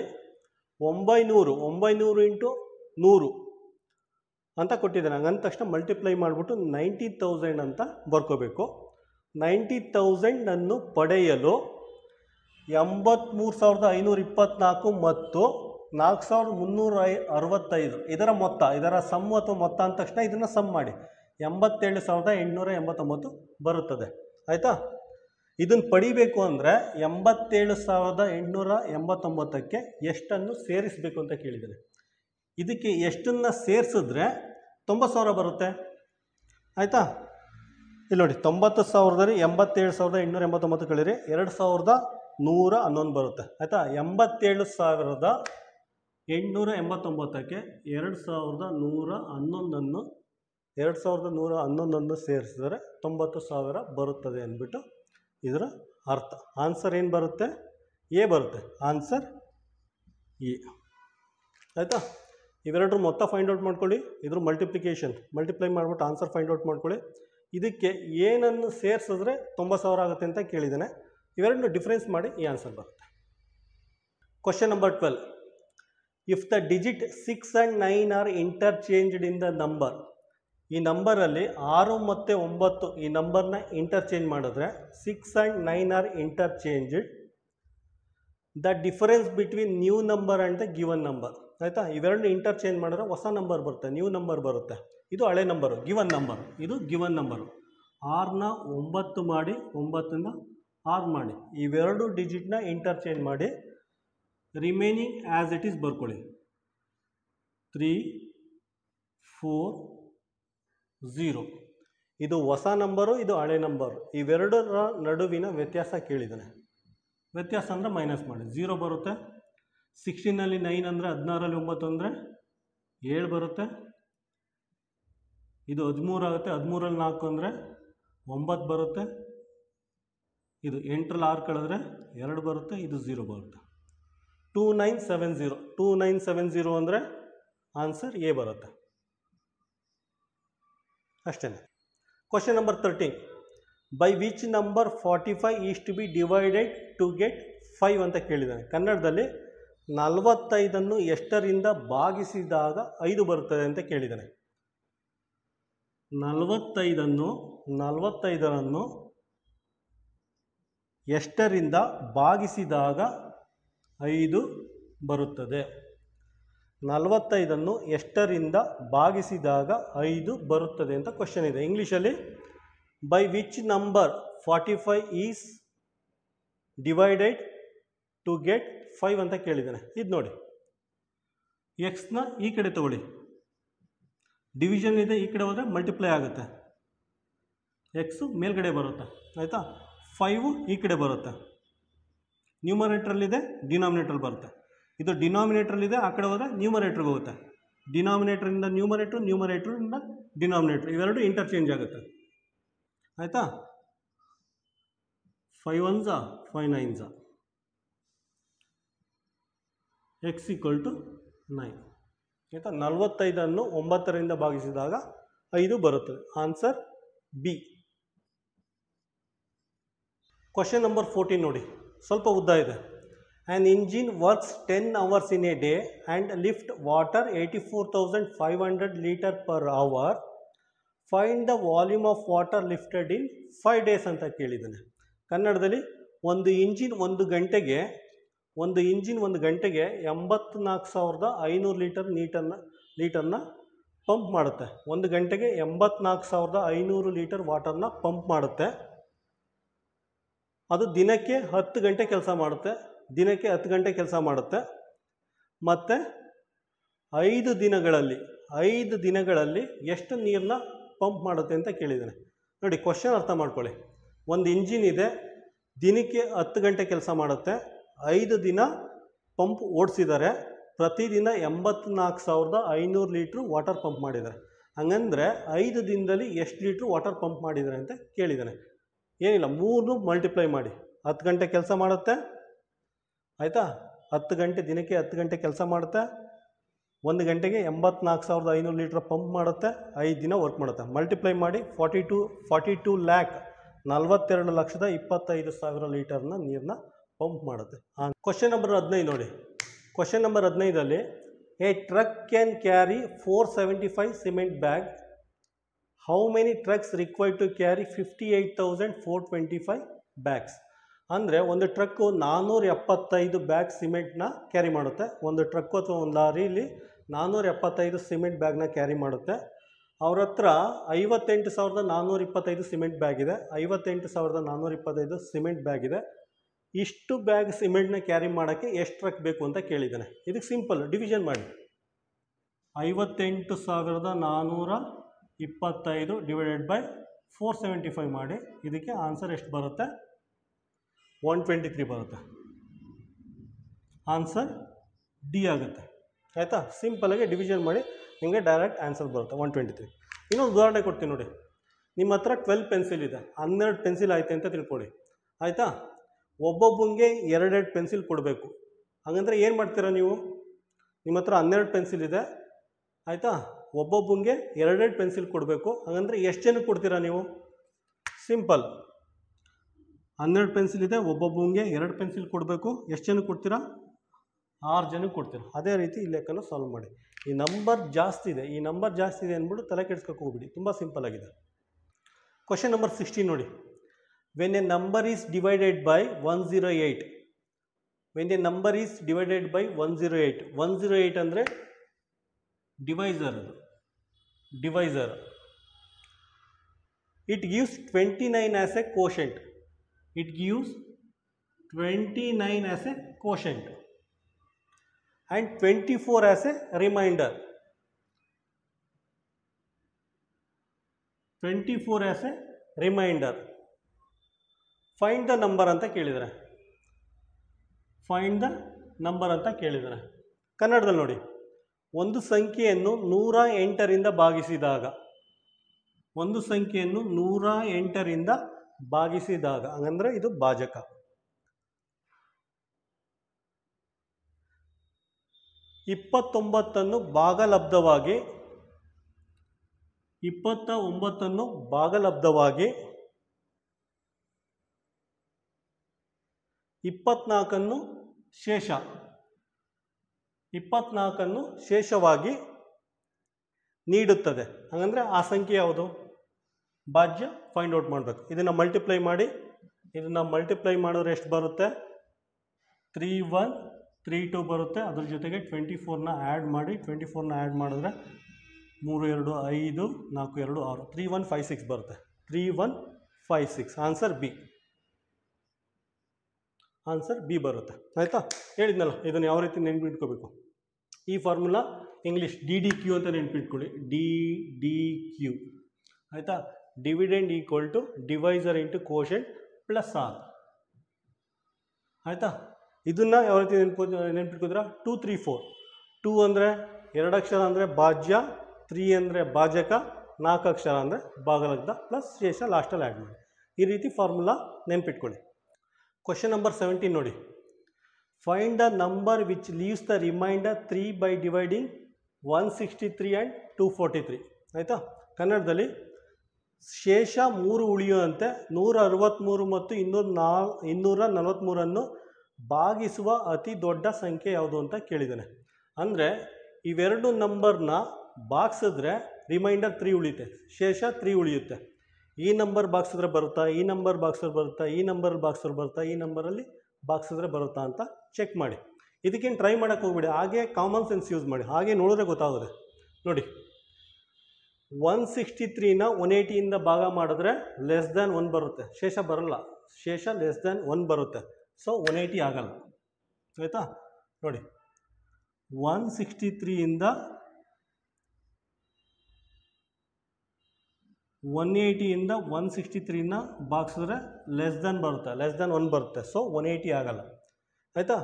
900 × 100 ಅಂತ ಕೊಟ್ಟಿದ್ದಾನೆ. ಹಂಗಂದ ತಕ್ಷಣ ಮಲ್ಟಿಪ್ಲೈ ಮಾಡಿಬಿಟ್ಟು 90,000 ಅಂತ ಬರ್ಕೋಬೇಕು. 90,000 ಪಡೆಯಲು 83,524 ಮತ್ತು 4,365 ಇದರ ಮೊತ್ತ, ಇದರ ಸಮ್ ಅಥವಾ ಮೊತ್ತ ಅಂದ ತಕ್ಷಣ ಇದನ್ನು ಸಮ್ ಮಾಡಿ 87,889 ಬರುತ್ತದೆ. ಆಯಿತಾ? ಇದನ್ನು ಪಡಿಬೇಕು ಅಂದರೆ 87,889ಕ್ಕೆ ಎಷ್ಟನ್ನು ಸೇರಿಸಬೇಕು ಅಂತ ಕೇಳಿದ್ದೇನೆ. ಇದಕ್ಕೆ ಎಷ್ಟನ್ನು ಸೇರಿಸಿದ್ರೆ 90,000 ಬರುತ್ತೆ. ಆಯಿತಾ? ಇಲ್ಲಿ ನೋಡಿ, 90,000ದಲ್ಲಿ 87,889 ಕಳೀರಿ 2,111 ಬರುತ್ತೆ. ಆಯಿತಾ? 87,889ಕ್ಕೆ 2,111 ಸೇರಿಸಿದರೆ 90,000 ಬರುತ್ತದೆ ಅಂದ್ಬಿಟ್ಟು ಇದರ ಅರ್ಥ. ಆನ್ಸರ್ ಏನು ಬರುತ್ತೆ? ಎ ಬರುತ್ತೆ. Answer A. ಆಯಿತಾ? ಇವೆರಡರ ಮೊತ್ತ ಫೈಂಡ್ ಔಟ್ ಮಾಡ್ಕೊಳ್ಳಿ. ಇದ್ರ ಮಲ್ಟಿಪ್ಲೈ ಮಾಡಿಬಿಟ್ಟು ಆನ್ಸರ್ ಫೈಂಡ್ ಔಟ್ ಮಾಡ್ಕೊಳ್ಳಿ. ಇದಕ್ಕೆ ಏನನ್ನು ಸೇರಿಸಿದ್ರೆ 90,000 ಆಗುತ್ತೆ ಅಂತ ಕೇಳಿದ್ದಾನೆ. ಇವೆರಡನ್ನು ಡಿಫ್ರೆನ್ಸ್ ಮಾಡಿ ಈ ಆನ್ಸರ್ ಬರುತ್ತೆ. Question number 12. If the digit 6 and 9 are interchanged in the number, ಈ ನಂಬರಲ್ಲಿ 6 ಮತ್ತು 9 ಈ ನಂಬರ್ನ ಇಂಟರ್ಚೇಂಜ್ ಮಾಡಿದ್ರೆ 6 and 9 are interchanged, the difference between new number and the given number. ಆಯಿತಾ? ಇವೆರಡನ್ನ ಇಂಟರ್ಚೇಂಜ್ ಮಾಡಿದ್ರೆ ಹೊಸ ನಂಬರ್ ಬರುತ್ತೆ, ನ್ಯೂ ನಂಬರ್ ಬರುತ್ತೆ. ಇದು ಹಳೆ ನಂಬರು, ಗಿವನ್ ನಂಬರು. ಇದು ಗಿವನ್ ನಂಬರು. 6ನ 9 ಮಾಡಿ, 9ನ 6 ಮಾಡಿ, ಇವೆರಡು ಡಿಜಿಟ್ನ ಇಂಟರ್ಚೇಂಜ್ ಮಾಡಿ ರಿಮೈನಿಂಗ್ ಆ್ಯಸ್ ಇಟ್ ಈಸ್ ಬರ್ಕೊಳ್ಳಿ. 3 4 0. ಇದು ಹೊಸ ನಂಬರು, ಇದು ಹಳೆ ನಂಬರು. ಇವೆರಡರ ನಡುವಿನ ವ್ಯತ್ಯಾಸ ಕೇಳಿದ್ದಾನೆ. ವ್ಯತ್ಯಾಸ ಅಂದರೆ ಮೈನಸ್ ಮಾಡಿ 0 ಬರುತ್ತೆ. 16ನಲ್ಲಿ 9 ಅಂದರೆ 16ರಲ್ಲಿ 9 ಅಂದರೆ 7 ಬರುತ್ತೆ. ಇದು 13 ಆಗುತ್ತೆ. 13ರಲ್ಲಿ 4 ಅಂದರೆ 9 ಬರುತ್ತೆ. ಇದು 8ರಲ್ಲಿ 6 ಕಳೆದ್ರೆ 2 ಬರುತ್ತೆ. ಇದು 0 ಬರುತ್ತೆ. 2970 ಅಂದರೆ ಆನ್ಸರ್ ಎ ಬರುತ್ತೆ. ಅಷ್ಟೇ. Question number 13. By which number 45 is to be divided to get 5 ಅಂತ ಕೇಳಿದ್ದಾನೆ. ಕನ್ನಡದಲ್ಲಿ 45ಅನ್ನು ಎಷ್ಟರಿಂದ ಭಾಗಿಸಿದಾಗ 5 ಬರುತ್ತದೆ ಅಂತ ಕೇಳಿದ್ದಾನೆ. 45ಅನ್ನು ಎಷ್ಟರಿಂದ ಭಾಗಿಸಿದಾಗ 5 ಬರುತ್ತದೆ? 45ಅನ್ನು ಎಷ್ಟರಿಂದ ಭಾಗಿಸಿದಾಗ 5 ಬರುತ್ತದೆ ಅಂತ ಕ್ವಶನ್ ಇದೆ. ಇಂಗ್ಲೀಷಲ್ಲಿ by which number 45 is divided to get 5 ಅಂತ ಕೇಳಿದ್ದಾನೆ. ಇದು ನೋಡಿ, ಎಕ್ಸ್ನ ಈ ಕಡೆ ತಗೊಳ್ಳಿ, ಡಿವಿಷನ್ ಇದೆ, ಈ ಕಡೆ ಹೋದರೆ ಮಲ್ಟಿಪ್ಲೈ ಆಗುತ್ತೆ, ಎಕ್ಸು ಮೇಲ್ಗಡೆ ಬರುತ್ತೆ ಆಯಿತಾ. 5 ಈ ಕಡೆ ಬರುತ್ತೆ, ನ್ಯೂಮರೇಟ್ರಲ್ಲಿದೆ, ಡಿನಾಮಿನೇಟ್ರಲ್ಲಿ ಬರುತ್ತೆ. ಇದು ಡಿನಾಮಿನೇಟ್ರಲ್ಲಿದೆ, ಆ ಕಡೆ ಹೋದರೆ ನ್ಯೂಮರೇಟ್ರಿಗೆ ಹೋಗುತ್ತೆ. ಡಿನಾಮಿನೇಟ್ರಿಂದ ನ್ಯೂಮರೇಟ್ರು, ನ್ಯೂಮರೇಟ್ರಿಂದ ಡಿನಾಮಿನೇಟ್ರ್, ಇವೆರಡು ಇಂಟರ್ಚೇಂಜ್ ಆಗುತ್ತೆ ಆಯಿತಾ. 5 1s 5 9s, X equal to 9 ಆಯಿತಾ. 45 9ರಿಂದ ಭಾಗಿಸಿದಾಗ 5 ಬರುತ್ತದೆ. Answer B. ಕ್ವಶನ್ ನಂಬರ್ 14 ನೋಡಿ, ಸ್ವಲ್ಪ ಉದ್ದ ಇದೆ. An engine works 10 hours in a day and lift water 84,500 litre per hour. Find the volume of water lifted in 5 days ಅಂತ ಕೇಳಿದ್ದಾನೆ. ಕನ್ನಡದಲ್ಲಿ ಒಂದು ಇಂಜಿನ್ ಒಂದು ಗಂಟೆಗೆ 84,500 ಲೀಟರ್ನ ಪಂಪ್ ಮಾಡುತ್ತೆ. ಒಂದು ಗಂಟೆಗೆ 84,500 ಲೀಟರ್ ವಾಟರ್ನ ಪಂಪ್ ಮಾಡುತ್ತೆ. ಅದು ದಿನಕ್ಕೆ 10 ಗಂಟೆ ಕೆಲಸ ಮಾಡುತ್ತೆ, ಮತ್ತು 5 ದಿನಗಳಲ್ಲಿ ಎಷ್ಟು ನೀರನ್ನ ಪಂಪ್ ಮಾಡುತ್ತೆ ಅಂತ ಕೇಳಿದ್ದಾನೆ. ನೋಡಿ, ಕ್ವಶನ್ ಅರ್ಥ ಮಾಡ್ಕೊಳ್ಳಿ. ಒಂದು ಇಂಜಿನ್ ಇದೆ, ದಿನಕ್ಕೆ 10 ಗಂಟೆ ಕೆಲಸ ಮಾಡುತ್ತೆ, 5 ದಿನ ಪಂಪ್ ಓಡಿಸಿದ್ದಾರೆ, ಪ್ರತಿದಿನ 84,500 ಲೀಟ್ರು ವಾಟರ್ ಪಂಪ್ ಮಾಡಿದ್ದಾರೆ. ಹಂಗಂದರೆ 5 ದಿನದಲ್ಲಿ ಎಷ್ಟು ಲೀಟ್ರು ವಾಟರ್ ಪಂಪ್ ಮಾಡಿದ್ದಾರೆ ಅಂತ ಕೇಳಿದ್ದಾನೆ. ಏನಿಲ್ಲ, 3 ಮಲ್ಟಿಪ್ಲೈ ಮಾಡಿ. 10 ಗಂಟೆ ಕೆಲಸ ಮಾಡುತ್ತೆ ಆಯಿತಾ, 10 ಗಂಟೆ ದಿನಕ್ಕೆ 10 ಗಂಟೆ ಕೆಲಸ ಮಾಡುತ್ತೆ, 1 ಗಂಟೆಗೆ 84,500 ಲೀಟ್ರ್ ಪಂಪ್ ಮಾಡುತ್ತೆ, 5 ದಿನ ವರ್ಕ್ ಮಾಡುತ್ತೆ. ಮಲ್ಟಿಪ್ಲೈ ಮಾಡಿ 42 ಲ್ಯಾಕ್ 42,25,000 ಲೀಟರ್ನ ನೀರನ್ನ ಪಂಪ್ ಮಾಡುತ್ತೆ. ಕ್ವಶನ್ ನಂಬರ್ 15 ನೋಡಿ. ಕ್ವಶನ್ ನಂಬರ್ 15ಅಲ್ಲಿ a truck can carry 475 cement bag. How many trucks required to carry 58,425 bags. ಅಂದರೆ ಒಂದು ಟ್ರಕ್ಕು 475 ಬ್ಯಾಗ್ ಸಿಮೆಂಟ್ನ ಕ್ಯಾರಿ ಮಾಡುತ್ತೆ. ಒಂದು ಟ್ರಕ್ಕು ಅಥವಾ ಒಂದು ಲಾರಿಲಿ 475 ಸಿಮೆಂಟ್ ಬ್ಯಾಗ್ನ ಕ್ಯಾರಿ ಮಾಡುತ್ತೆ. ಅವ್ರ ಹತ್ರ 58,425 ಸಿಮೆಂಟ್ ಬ್ಯಾಗ್ ಇದೆ. 58,425 ಸಿಮೆಂಟ್ ಬ್ಯಾಗ್ ಇದೆ. ಇಷ್ಟು ಬ್ಯಾಗ್ ಸಿಮೆಂಟ್ನ ಕ್ಯಾರಿ ಮಾಡೋಕ್ಕೆ ಎಷ್ಟು ಟ್ರಕ್ ಬೇಕು ಅಂತ ಕೇಳಿದ್ದಾನೆ. ಇದಕ್ಕೆ ಸಿಂಪಲ್, ಡಿವಿಷನ್ ಮಾಡಿ. 58,425 ಡಿವೈಡೆಡ್ ಬೈ 475 ಮಾಡಿ. ಇದಕ್ಕೆ ಆನ್ಸರ್ ಎಷ್ಟು ಬರುತ್ತೆ? 123 ಬರುತ್ತೆ. ಆನ್ಸರ್ ಡಿ ಆಗುತ್ತೆ ಆಯಿತಾ. ಸಿಂಪಲಾಗಿ ಡಿವಿಷನ್ ಮಾಡಿ ನಿಮಗೆ ಡೈರೆಕ್ಟ್ ಆನ್ಸರ್ ಬರುತ್ತೆ 123. ಇನ್ನೊಂದು ಉದಾಹರಣೆ ಕೊಡ್ತೀನಿ ನೋಡಿ. ನಿಮ್ಮ ಹತ್ರ 12 ಪೆನ್ಸಿಲ್ ಇದೆ, 12 ಪೆನ್ಸಿಲ್ ಆಯ್ತು ಅಂತ ತಿಳ್ಕೊಳ್ಳಿ ಆಯಿತಾ. ಒಬ್ಬೊಬ್ಬನಿಗೆ 2 ಪೆನ್ಸಿಲ್ ಕೊಡಬೇಕು. ಹಾಗಂದರೆ ಏನು ಮಾಡ್ತೀರಾ ನೀವು? ನಿಮ್ಮ ಹತ್ರ 12 ಪೆನ್ಸಿಲ್ ಇದೆ ಆಯಿತಾ, ಒಬ್ಬೊಬ್ಬನಿಗೆ 2 ಪೆನ್ಸಿಲ್ ಕೊಡಬೇಕು. ಹಾಗಂದರೆ ಎಷ್ಟು ಜನಕ್ಕೆ ಕೊಡ್ತೀರಾ ನೀವು? ಸಿಂಪಲ್, 12 ಪೆನ್ಸಿಲ್ ಇದೆ, ಒಬ್ಬೊಬ್ಬನಿಗೆ 2 ಪೆನ್ಸಿಲ್ ಕೊಡಬೇಕು. ಎಷ್ಟು ಜನಕ್ಕೆ ಕೊಡ್ತೀರಾ? 6 ಜನಕ್ಕೆ ಕೊಡ್ತೀರಾ. ಅದೇ ರೀತಿ ಈ ಲೆಕ್ಕನ ಸಾಲ್ವ್ ಮಾಡಿ. ಈ ನಂಬರ್ ಜಾಸ್ತಿ ಇದೆ ಅಂದ್ಬಿಟ್ಟು ತಲೆ ಕೆಡಿಸ್ಕೋಕೆ ಹೋಗ್ಬಿಡಿ, ತುಂಬ ಸಿಂಪಲ್ ಆಗಿದೆ. ಕ್ವಶನ್ ನಂಬರ್ 16 ನೋಡಿ. When A number is divided by 108. When A number is divided by 108. 108 ಅಂದರೆ divisor. It gives 29 as A quotient. It gives 29 as a quotient and 24 as a remainder. 24 as a remainder. Find the number ಅಂತ ಕೇಳಿದರೆ. ಕನ್ನಡದಲ್ಲಿ ನೋಡಿ. ಒಂದು ಸಂಖ್ಯೆಯನ್ನು 108ರಿಂದ ಭಾಗಿಸಿದಾಗ, ಹಂಗಂದ್ರೆ ಇದು ಭಾಜಕ. 29 ಭಾಗಲಬ್ಧವಾಗಿ 24 ಶೇಷವಾಗಿ ನೀಡುತ್ತದೆ. ಹಾಗಂದರೆ ಆ ಸಂಖ್ಯೆ ಯಾವುದು? ಭಾಜ್ಯ ಫೈಂಡ್ ಔಟ್ ಮಾಡಬೇಕು. ಇದನ್ನು ಮಲ್ಟಿಪ್ಲೈ ಮಾಡಿ. ಮಾಡಿದ್ರೆ ಎಷ್ಟು ಬರುತ್ತೆ? 3132 ಬರುತ್ತೆ. ಅದ್ರ ಜೊತೆಗೆ 24ನ ಆ್ಯಡ್ ಮಾಡಿ. 24ನ ಆ್ಯಡ್ ಮಾಡಿದ್ರೆ 3 2 5 4 2 6 3156 ಬರುತ್ತೆ. 3156 ಆನ್ಸರ್ ಬಿ. ಆನ್ಸರ್ ಬಿ ಬರುತ್ತೆ. ಆಯಿತಾ, ಹೇಳಿದ್ನಲ್ಲ ಇದನ್ನು ಯಾವ ರೀತಿ ನೆನ್ಪಿಟ್ಕೋಬೇಕು. ಈ formula English D D Q ಅಂತ ನೆನ್ಪಿಟ್ಕೊಳ್ಳಿ. ಡಿ ಡಿ ಕ್ಯೂ ಆಯಿತಾ. Dividend equal to divisor into quotient plus R. ಆಯಿತಾ, ಇದನ್ನು ಯಾವ ರೀತಿ ನೆನ್ಪಿಟ್ಕೋತೀರಾ. 2 3 4. 2 ಅಂದರೆ 2 ಅಕ್ಷರ ಅಂದರೆ ಭಾಜ್ಯ, 3 ಅಂದರೆ ಭಾಜಕ, 4 ಅಕ್ಷರ ಅಂದರೆ ಭಾಗಲಬ್ಧ ಪ್ಲಸ್ ಶೇಷ ಲಾಸ್ಟಲ್ಲಿ ಆ್ಯಡ್ ಮಾಡಿ. ಈ ರೀತಿ ಫಾರ್ಮುಲಾ ನೆನ್ಪಿಟ್ಕೊಳ್ಳಿ. ಕ್ವಶನ್ ನಂಬರ್ 17 ನೋಡಿ. Find the number which leaves the reminder 3 by dividing 163 and 243. ಆಯಿತಾ, ಕನ್ನಡದಲ್ಲಿ ಶೇಷ 3 ಉಳಿಯುವಂತೆ 163 ಮತ್ತು 243 ಭಾಗಿಸುವ ಅತಿ ದೊಡ್ಡ ಸಂಖ್ಯೆ ಯಾವುದು ಅಂತ ಕೇಳಿದ್ದಾನೆ. ಅಂದರೆ ಇವೆರಡು ನಂಬರ್ನ ಭಾಗಿಸಿದ್ರೆ ರಿಮೈಂಡರ್ 3 ಉಳಿಯುತ್ತೆ, ಶೇಷ 3 ಉಳಿಯುತ್ತೆ. ಈ ನಂಬರ್ ಭಾಗಿಸಿದ್ರೆ ಬರುತ್ತಾ, ಈ ನಂಬರ್ ಭಾಗಿಸಿದ್ರೆ ಬರುತ್ತಾ, ಈ ನಂಬರಲ್ಲಿ ಭಾಗಿಸಿದ್ರೆ ಬರುತ್ತಾ, ಈ ನಂಬರಲ್ಲಿ ಭಾಗಿಸಿದ್ರೆ ಬರುತ್ತಾ ಅಂತ ಚೆಕ್ ಮಾಡಿ. ಇದಕ್ಕೇನು ಟ್ರೈ ಮಾಡೋಕ್ಕೆ ಹೋಗ್ಬಿಡಿ, ಹಾಗೆ ಕಾಮನ್ ಸೆನ್ಸ್ ಯೂಸ್ ಮಾಡಿ, ಹಾಗೆ ನೋಡಿದ್ರೆ ಗೊತ್ತಾಗುತ್ತೆ. ನೋಡಿ 163ನ 180ಇಂದ ಭಾಗ ಮಾಡಿದ್ರೆ ಲೆಸ್ ದ್ಯಾನ್ 1 ಬರುತ್ತೆ, ಶೇಷ ಬರಲ್ಲ, ಶೇಷ ಲೆಸ್ ದ್ಯಾನ್ 1 ಬರುತ್ತೆ. ಸೊ 180 ಆಗಲ್ಲ. ಆಯಿತಾ, ನೋಡಿ 163ಇಂದ 180ಇಂದ 163ನ ಭಾಗಿಸಿದ್ರೆ ಲೆಸ್ ದ್ಯಾನ್ ಬರುತ್ತೆ, ಲೆಸ್ ದ್ಯಾನ್ 1 ಬರುತ್ತೆ. ಸೊ 180 ಆಗಲ್ಲ. ಆಯಿತಾ,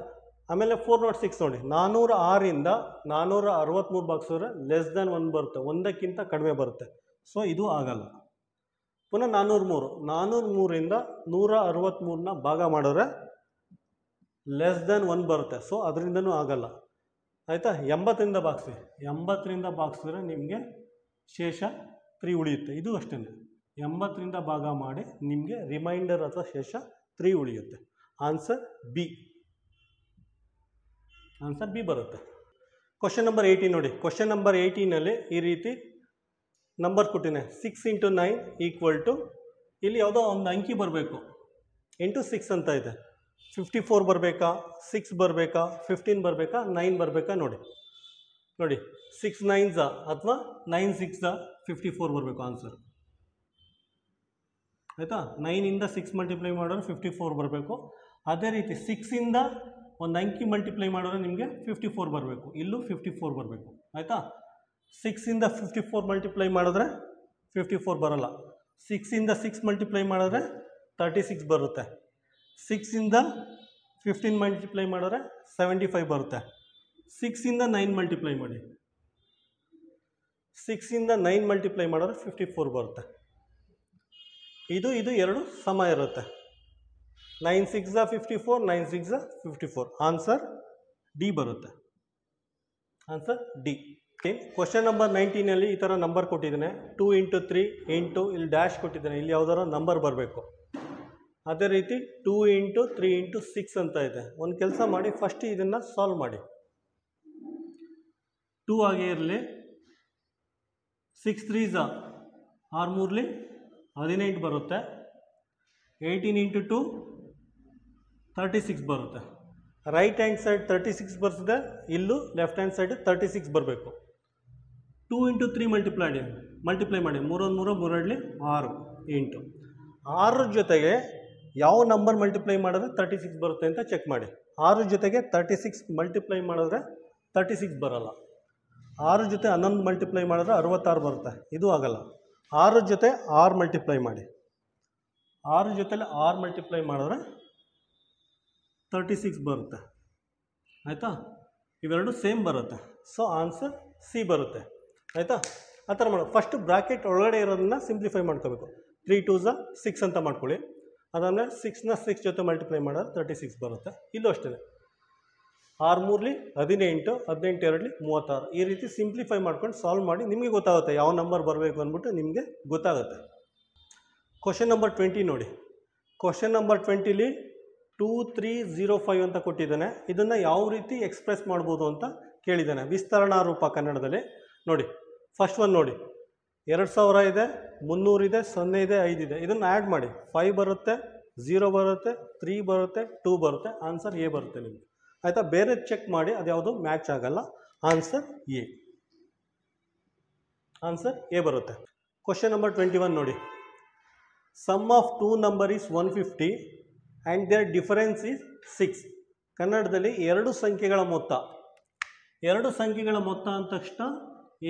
ಆಮೇಲೆ 406 ನೋಡಿ, 406ಇಂದ 463 ಭಾಗಿಸಿದ್ರೆ ಲೆಸ್ ದ್ಯಾನ್ 1 ಬರುತ್ತೆ, 1ಕ್ಕಿಂತ ಕಡಿಮೆ ಬರುತ್ತೆ. ಸೊ ಇದು ಆಗಲ್ಲ. ಪುನಃ 403ರಿಂದ 163ನ ಭಾಗ ಮಾಡಿದ್ರೆ ಲೆಸ್ ದ್ಯಾನ್ 1 ಬರುತ್ತೆ. ಸೊ ಅದರಿಂದನೂ ಆಗಲ್ಲ. ಆಯಿತಾ, 80ರಿಂದ ಭಾಗಿಸಿ, 80ರಿಂದ ಭಾಗಿಸಿದ್ರೆ ನಿಮಗೆ ಶೇಷ 3 ಉಳಿಯುತ್ತೆ. ಇದು ಅಷ್ಟೇ, 80ರಿಂದ ಭಾಗ ಮಾಡಿ ನಿಮಗೆ ರಿಮೈಂಡರ್ ಅಥವಾ ಶೇಷ 3 ಉಳಿಯುತ್ತೆ. ಆನ್ಸರ್ ಬಿ, ಆನ್ಸರ್ ಬಿ ಬರುತ್ತೆ. ಕ್ವಶನ್ ನಂಬರ್ 18 ನೋಡಿ. ಕ್ವಶನ್ ನಂಬರ್ 18ನಲ್ಲಿ ಈ ರೀತಿ ನಂಬರ್ ಕೊಟ್ಟಿದೆ. 6 × 9 ಈಕ್ವಲ್ ಟು, ಇಲ್ಲಿ ಯಾವುದೋ ಒಂದು ಅಂಕಿ ಬರಬೇಕು, ಇಂಟು 6 ಅಂತ ಇದೆ. 54 ಬರಬೇಕಾ, 6 ಬರಬೇಕಾ, 15 ಬರಬೇಕಾ, 9 ಬರಬೇಕಾ ನೋಡಿ. ನೋಡಿ 6 9s ಅಥವಾ 9 6 54 ಬರಬೇಕು ಆನ್ಸರ್. ಆಯಿತಾ, 9ಇಂದ 6 ಮಲ್ಟಿಪ್ಲೈ ಮಾಡಿದ್ರೆ 54 ಬರಬೇಕು. ಅದೇ ರೀತಿ 6ಇಂದ ಒಂದು ಅಂಕಿ ಮಲ್ಟಿಪ್ಲೈ ಮಾಡಿದ್ರೆ ನಿಮಗೆ 54 ಬರಬೇಕು, ಇಲ್ಲೂ 54 ಬರಬೇಕು. ಆಯಿತಾ, 6ಇಂದ 54 ಮಲ್ಟಿಪ್ಲೈ ಮಾಡಿದ್ರೆ 54 ಬರಲ್ಲ. 6ಇಂದ 6 ಮಲ್ಟಿಪ್ಲೈ ಮಾಡಿದ್ರೆ 36 ಬರುತ್ತೆ. 6ಇಂದ 15 ಮಲ್ಟಿಪ್ಲೈ ಮಾಡಿದ್ರೆ 75 ಬರುತ್ತೆ. 6ಇಂದ 9 ಮಲ್ಟಿಪ್ಲೈ ಮಾಡಿ, 6ಇಂದ 9 ಮಲ್ಟಿಪ್ಲೈ ಮಾಡಿದ್ರೆ 54 ಬರುತ್ತೆ. ಇದು ಎರಡು ಸಮ ಇರುತ್ತೆ. 9 6 54, 9 6 54. ಆನ್ಸರ್ ಡಿ ಬರುತ್ತೆ, ಆನ್ಸರ್ ಡಿ. ಕ್ವಶನ್ ನಂಬರ್ 19ನಲ್ಲಿ ಈ ಥರ ನಂಬರ್ ಕೊಟ್ಟಿದ್ದಾನೆ. 2 × 3 ಇಂಟು ಇಲ್ಲಿ ಡ್ಯಾಶ್ ಕೊಟ್ಟಿದ್ದಾನೆ, ಇಲ್ಲಿ ಯಾವುದಾರ ನಂಬರ್ ಬರಬೇಕು. ಅದೇ ರೀತಿ 2 × 3 × 6 ಅಂತ ಇದೆ. ಒಂದು ಕೆಲಸ ಮಾಡಿ, ಫಸ್ಟ್ ಇದನ್ನು ಸಾಲ್ವ್ ಮಾಡಿ. 2 ಆಗೇ ಇರಲಿ, 6 3s 6 3 18 ಬರುತ್ತೆ. 18 × 2 36 ಬರುತ್ತೆ. ರೈಟ್ ಹ್ಯಾಂಡ್ ಸೈಡ್ 36 ಬರ್ತದೆ, ಇಲ್ಲೂ ಲೆಫ್ಟ್ ಹ್ಯಾಂಡ್ ಸೈಡ್ 36 ಬರಬೇಕು. 2 × 3 ಮಲ್ಟಿಪ್ಲೈ ಮಾಡಿ, 3 1 3 3 6 ಇಂಟು 6 ಜೊತೆಗೆ ಯಾವ ನಂಬರ್ ಮಲ್ಟಿಪ್ಲೈ ಮಾಡಿದ್ರೆ 36 ಬರುತ್ತೆ ಅಂತ ಚೆಕ್ ಮಾಡಿ. 6 ಜೊತೆಗೆ 36 ಮಲ್ಟಿಪ್ಲೈ ಮಾಡಿದ್ರೆ 36 ಬರಲ್ಲ. 6 ಜೊತೆ 11 ಮಲ್ಟಿಪ್ಲೈ ಮಾಡಿದ್ರೆ 66 ಬರುತ್ತೆ, ಇದು ಆಗಲ್ಲ. 6 ಜೊತೆ 6 ಮಲ್ಟಿಪ್ಲೈ ಮಾಡಿ, 6 ಜೊತೆಲಿ 6 ಮಲ್ಟಿಪ್ಲೈ ಮಾಡಿದ್ರೆ 36 ಬರುತ್ತೆ. ಆಯಿತಾ, ಇವೆರಡು ಸೇಮ್ ಬರುತ್ತೆ. ಸೊ ಆನ್ಸರ್ ಸಿ ಬರುತ್ತೆ. ಆಯಿತಾ, ಆ ಥರ ಮಾಡೋ. ಫಸ್ಟ್ ಬ್ರಾಕೆಟ್ ಒಳಗಡೆ ಇರೋದನ್ನ ಸಿಂಪ್ಲಿಫೈ ಮಾಡ್ಕೋಬೇಕು. 3 2s 6 ಅಂತ ಮಾಡ್ಕೊಳ್ಳಿ. ಅದಾದಮೇಲೆ 6ನ 6 ಜೊತೆ ಮಲ್ಟಿಪ್ಲೈ ಮಾಡಿದ್ರೆ 36 ಬರುತ್ತೆ. ಇಲ್ಲೂ ಅಷ್ಟೇ, 6 3 18, 18 2 36. ಈ ರೀತಿ ಸಿಂಪ್ಲಿಫೈ ಮಾಡ್ಕೊಂಡು ಸಾಲ್ವ್ ಮಾಡಿ, ನಿಮಗೆ ಗೊತ್ತಾಗುತ್ತೆ ಯಾವ ನಂಬರ್ ಬರಬೇಕು ಅಂದ್ಬಿಟ್ಟು ನಿಮಗೆ ಗೊತ್ತಾಗುತ್ತೆ. ಕ್ವಶನ್ ನಂಬರ್ 20 ನೋಡಿ. ಕ್ವಶನ್ ನಂಬರ್ 20ಲಿ 2 3 0 5 ಅಂತ ಕೊಟ್ಟಿದ್ದಾನೆ. ಇದನ್ನು ಯಾವ ರೀತಿ ಎಕ್ಸ್ಪ್ರೆಸ್ ಮಾಡ್ಬೋದು ಅಂತ ಕೇಳಿದ್ದಾನೆ. ವಿಸ್ತರಣಾ ರೂಪ ಕನ್ನಡದಲ್ಲಿ ನೋಡಿ. ಫಸ್ಟ್ ಒನ್ ನೋಡಿ, 2000 ಇದೆ, 300 ಇದೆ, 0 ಇದೆ, 5 ಇದೆ. ಇದನ್ನು ಆ್ಯಡ್ ಮಾಡಿ, 5 ಬರುತ್ತೆ, 0 ಬರುತ್ತೆ, 3 ಬರುತ್ತೆ, 2 ಬರುತ್ತೆ. ಆನ್ಸರ್ ಎ ಬರುತ್ತೆ ನಿಮಗೆ. ಆಯಿತಾ, ಬೇರೆ ಚೆಕ್ ಮಾಡಿ, ಅದ್ಯಾವುದು ಮ್ಯಾಚ್ ಆಗಲ್ಲ. ಆನ್ಸರ್ ಎ, ಆನ್ಸರ್ ಎ ಬರುತ್ತೆ. ಕ್ವಶನ್ ನಂಬರ್ 21 ನೋಡಿ. Sum of 2 number is 150 and their difference is 6. ಕನ್ನಡದಲ್ಲಿ ಎರಡು ಸಂಖ್ಯೆಗಳ ಮೊತ್ತ ಅಂದ ತಕ್ಷಣ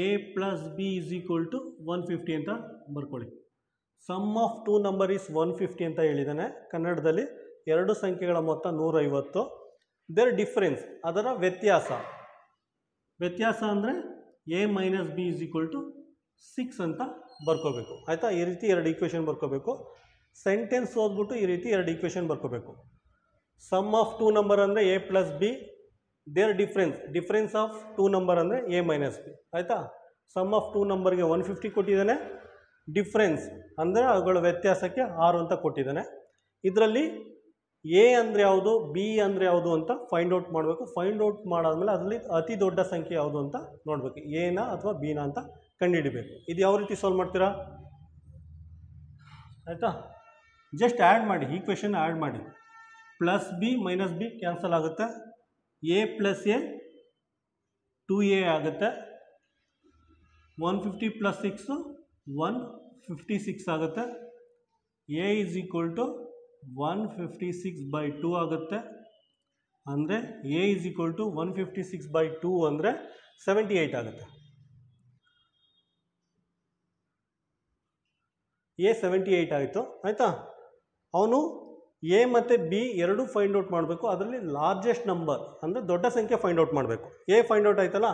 a plus b is equal to 150 ಅಂತ ಬರ್ಕೊಳ್ಳಿ. Sum of two number is 150 ಅಂತ ಹೇಳಿದ್ದಾನೆ. ಕನ್ನಡದಲ್ಲಿ ಎರಡು ಸಂಖ್ಯೆಗಳ ಮೊತ್ತ 150. ದೇರ್ ಡಿಫರೆನ್ಸ್ ಅದರ ವ್ಯತ್ಯಾಸ ಅಂದರೆ a minus b is equal to 6 ಅಂತ ಬರ್ಕೋಬೇಕು. ಆಯಿತಾ? ಈ ರೀತಿ ಎರಡು ಈಕ್ವೇಷನ್ ಬರ್ಕೋಬೇಕು. ಸೆಂಟೆನ್ಸ್ ಓದ್ಬಿಟ್ಟು ಈ ರೀತಿ ಎರಡು ಈಕ್ವೇಷನ್ ಬರ್ಕೋಬೇಕು. ಸಮ್ ಆಫ್ ಟೂ ನಂಬರ್ ಅಂದರೆ a plus b, their difference of two number ಅಂದರೆ a ಮೈನಸ್ ಬಿ. ಆಯಿತಾ? ಸಮ್ ಆಫ್ ಟೂ ನಂಬರ್ಗೆ 150 ಕೊಟ್ಟಿದ್ದಾನೆ, ಡಿಫ್ರೆನ್ಸ್ ಅಂದರೆ ಅವುಗಳ ವ್ಯತ್ಯಾಸಕ್ಕೆ 6 ಅಂತ ಕೊಟ್ಟಿದ್ದಾನೆ. ಇದರಲ್ಲಿ ಎ ಅಂದರೆ ಯಾವುದು, ಬಿ ಅಂದರೆ ಯಾವುದು ಅಂತ ಫೈಂಡ್ ಔಟ್ ಮಾಡಬೇಕು. ಫೈಂಡ್ ಔಟ್ ಮಾಡಾದ್ಮೇಲೆ ಅದರಲ್ಲಿ ಅತಿ ದೊಡ್ಡ ಸಂಖ್ಯೆ ಯಾವುದು ಅಂತ ನೋಡಬೇಕು, ಎನ ಅಥವಾ ಬಿನ ಅಂತ ಕಂಡುಹಿಡಿಬೇಕು. ಇದು ಯಾವ ರೀತಿ ಸಾಲ್ವ್ ಮಾಡ್ತೀರಾ? ಆಯಿತಾ? ಜಸ್ಟ್ ಆ್ಯಡ್ ಮಾಡಿ, ಈಕ್ವೇಷನ್ ಆ್ಯಡ್ ಮಾಡಿ. Plus B minus B cancel ಆಗುತ್ತೆ, ಎ ಪ್ಲಸ್ ಎ 2a ಆಗುತ್ತೆ, 150 ಪ್ಲಸ್ 6 156 ಆಗುತ್ತೆ. ಎ ಈಸ್ ಈಕ್ವಲ್ ಟು 156/2 ಆಗುತ್ತೆ. ಅಂದರೆ ಎ ಈಸ್ ಈಕ್ವಲ್ ಟು 156/2 ಅಂದರೆ 78 ಆಗುತ್ತೆ. ಎ 78 ಆಯಿತು. ಆಯಿತಾ? ಅವನು ಎ ಮತ್ತು ಬಿ ಎರಡೂ ಫೈಂಡ್ ಔಟ್ ಮಾಡಬೇಕು. ಅದರಲ್ಲಿ ಲಾರ್ಜೆಸ್ಟ್ ನಂಬರ್ ಅಂದರೆ ದೊಡ್ಡ ಸಂಖ್ಯೆ ಫೈಂಡ್ ಔಟ್ ಮಾಡಬೇಕು. ಎ ಫೈಂಡ್ ಔಟ್ ಆಯ್ತಲ್ಲ,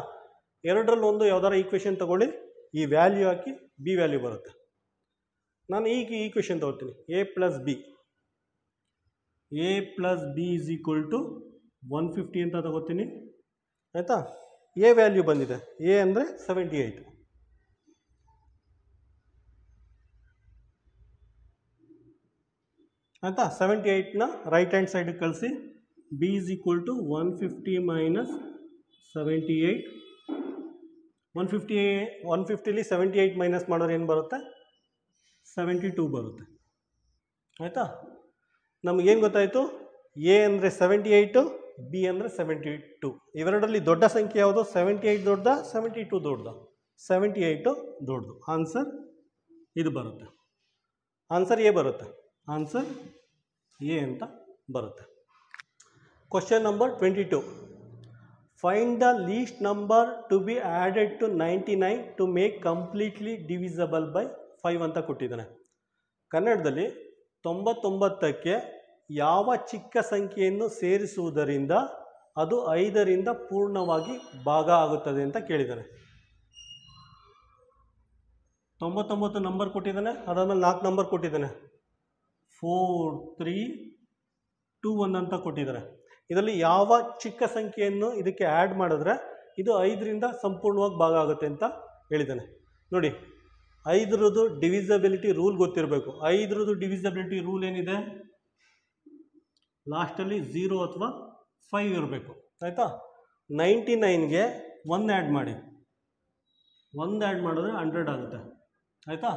ಎರಡರಲ್ಲಿ ಒಂದು ಯಾವ್ದಾರ ಈಕ್ವೇಷನ್ ತೊಗೊಳ್ಳಿ, ಈ ವ್ಯಾಲ್ಯೂ ಹಾಕಿ ಬಿ ವ್ಯಾಲ್ಯೂ ಬರುತ್ತೆ. ನಾನು ಈಗ ಈಕ್ವೇಷನ್ ತೊಗೊಳ್ತೀನಿ, a plus b is equal to 150 ಅಂತ ತಗೋತೀನಿ. ಆಯಿತಾ? ಎ ವ್ಯಾಲ್ಯೂ ಬಂದಿದೆ, ಎ ಅಂದರೆ 78. ಆಯಿತಾ? 78ನ ರೈಟ್ ಹ್ಯಾಂಡ್ ಸೈಡಿಗೆ ಕಳಿಸಿ. B is equal to 150 minus 78. 150ಲಿ 78 ಮೈನಸ್ ಮಾಡಿದ್ರೆ ಏನು ಬರುತ್ತೆ? 72 ಬರುತ್ತೆ. ಆಯಿತಾ? ನಮಗೇನು ಗೊತ್ತಾಯಿತು? ಎ ಅಂದರೆ 78, ಬಿ ಅಂದರೆ 72. ಇವೆರಡರಲ್ಲಿ ದೊಡ್ಡ ಸಂಖ್ಯೆ ಯಾವುದು? 78 ದೊಡ್ಡದಾ 72 ದೊಡ್ಡದಾ? 78 ದೊಡ್ಡದು. ಆನ್ಸರ್ ಇದು ಬರುತ್ತೆ. ಆನ್ಸರ್ ಎ ಬರುತ್ತೆ. ಆನ್ಸರ್ ಎ ಅಂತ ಬರುತ್ತೆ. Question number 22. Find the least number to be added to 99 to make completely divisible by 5 ಅಂತ ಕೊಟ್ಟಿದ್ದಾನೆ. ಕನ್ನಡದಲ್ಲಿ 99ಕ್ಕೆ ಯಾವ ಚಿಕ್ಕ ಸಂಖ್ಯೆಯನ್ನು ಸೇರಿಸುವುದರಿಂದ ಅದು 5ರಿಂದ ಪೂರ್ಣವಾಗಿ ಭಾಗ ಆಗುತ್ತದೆ ಅಂತ ಕೇಳಿದ್ದಾನೆ. 99 ನಂಬರ್ ಕೊಟ್ಟಿದ್ದಾನೆ, ಅದಾದಮೇಲೆ 4 ನಂಬರ್ ಕೊಟ್ಟಿದ್ದಾನೆ, 4 3 2 1 ಅಂತ ಕೊಟ್ಟಿದ್ದಾರೆ. ಇದರಲ್ಲಿ ಯಾವ ಚಿಕ್ಕ ಸಂಖ್ಯೆಯನ್ನು ಇದಕ್ಕೆ ಆ್ಯಡ್ ಮಾಡಿದ್ರೆ ಇದು 5ರಿಂದ ಸಂಪೂರ್ಣವಾಗಿ ಭಾಗ ಆಗುತ್ತೆ ಅಂತ ಹೇಳಿದ್ದಾನೆ. ನೋಡಿ, 5ರದ್ದು ಡಿವಿಸಬಿಲಿಟಿ ರೂಲ್ ಗೊತ್ತಿರಬೇಕು. 5ರದ್ದು ಡಿವಿಸಬಿಲಿಟಿ ರೂಲ್ ಏನಿದೆ? ಲಾಸ್ಟಲ್ಲಿ 0 ಅಥವಾ 5 ಇರಬೇಕು. ಆಯಿತಾ? 99ಗೆ 1 ಆ್ಯಡ್ ಮಾಡಿ, 1 ಆ್ಯಡ್ ಮಾಡಿದ್ರೆ 100 ಆಗುತ್ತೆ. ಆಯಿತಾ?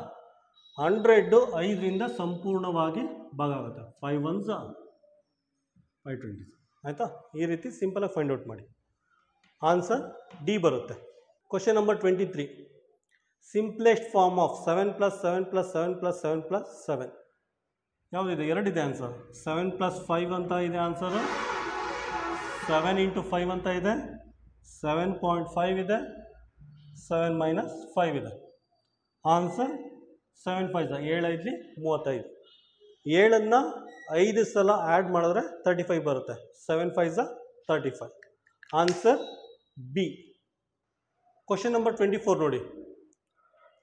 100 5ರಿಂದ ಸಂಪೂರ್ಣವಾಗಿ ಭಾಗ ಆಗುತ್ತೆ. 5 1s 520. ಆಯಿತಾ? ಈ ರೀತಿ ಸಿಂಪಲಾಗಿ ಫೈಂಡ್ ಔಟ್ ಮಾಡಿ. ಆನ್ಸರ್ ಡಿ ಬರುತ್ತೆ. Question number 23. Simplest form of 7 + 7 + 7 + 7 + 7 ಯಾವುದಿದೆ? ಎರಡಿದೆ ಆನ್ಸರ್. 7 + 5 ಅಂತ ಇದೆ ಆನ್ಸರು, 7 × 5 ಅಂತ ಇದೆ, 7.5 ಇದೆ, 7 - 5 ಇದೆ. ಆನ್ಸರ್ 7 5 7 5 35. 7ಅನ್ನು 5 ಸಲ ಆ್ಯಡ್ ಮಾಡಿದ್ರೆ 35 ಬರುತ್ತೆ. 7 5 35. Answer B. ಕ್ವಶನ್ ನಂಬರ್ 24 ನೋಡಿ.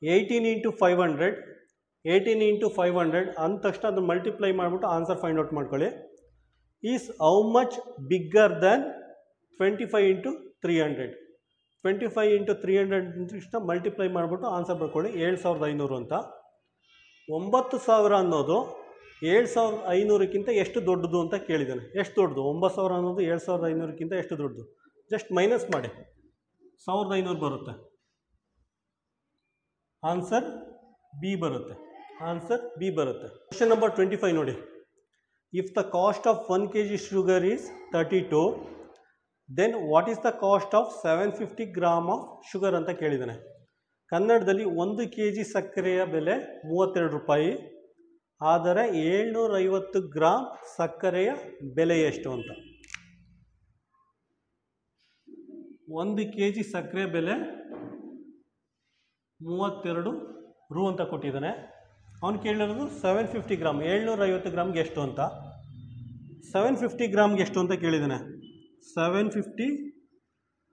18 × 500 ಅಂದ ತಕ್ಷಣ ಅದನ್ನು ಮಲ್ಟಿಪ್ಲೈ ಮಾಡಿಬಿಟ್ಟು ಆನ್ಸರ್ ಫೈಂಡ್ ಔಟ್ ಮಾಡ್ಕೊಳ್ಳಿ. Is how much bigger than 25 × 300? 25 × 300 ತಕ್ಷಣ ಮಲ್ಟಿಪ್ಲೈ ಮಾಡಿಬಿಟ್ಟು ಆನ್ಸರ್ ಬರ್ಕೊಳ್ಳಿ. 7500 ಅಂತ. 9000 ಅನ್ನೋದು 7500ಕ್ಕಿಂತ ಎಷ್ಟು ದೊಡ್ಡದು ಅಂತ ಕೇಳಿದ್ದಾನೆ. ಎಷ್ಟು ದೊಡ್ಡದು? 9000 ಅನ್ನೋದು 7500ಕ್ಕಿಂತ ಎಷ್ಟು ದೊಡ್ಡದು? ಜಸ್ಟ್ ಮೈನಸ್ ಮಾಡಿ, 1500 ಬರುತ್ತೆ. ಆನ್ಸರ್ ಬಿ ಬರುತ್ತೆ. ಆನ್ಸರ್ ಬಿ ಬರುತ್ತೆ. ಕ್ವಶನ್ ನಂಬರ್ 25 ನೋಡಿ. If the cost of 1 kg sugar is 32, then what is the cost of 750 gram of sugar ಅಂತ ಕೇಳಿದ್ದಾನೆ. ಕನ್ನಡದಲ್ಲಿ 1 kg ಸಕ್ಕರೆಯ ಬೆಲೆ 32 ರೂಪಾಯಿ. ಆದರೆ 750 ಗ್ರಾಮ್ ಸಕ್ಕರೆಯ ಬೆಲೆ ಎಷ್ಟು ಅಂತ. 1 kg ಸಕ್ಕರೆ ಬೆಲೆ 32 ರು ಅಂತ ಕೊಟ್ಟಿದ್ದಾನೆ. ಅವನು ಕೇಳಿರೋದು 750 ಗ್ರಾಮ್, 750 ಗ್ರಾಮ್ಗೆ ಎಷ್ಟು ಅಂತ. 750 ಗ್ರಾಮ್ಗೆ ಎಷ್ಟು ಅಂತ ಕೇಳಿದ್ದಾನೆ. 750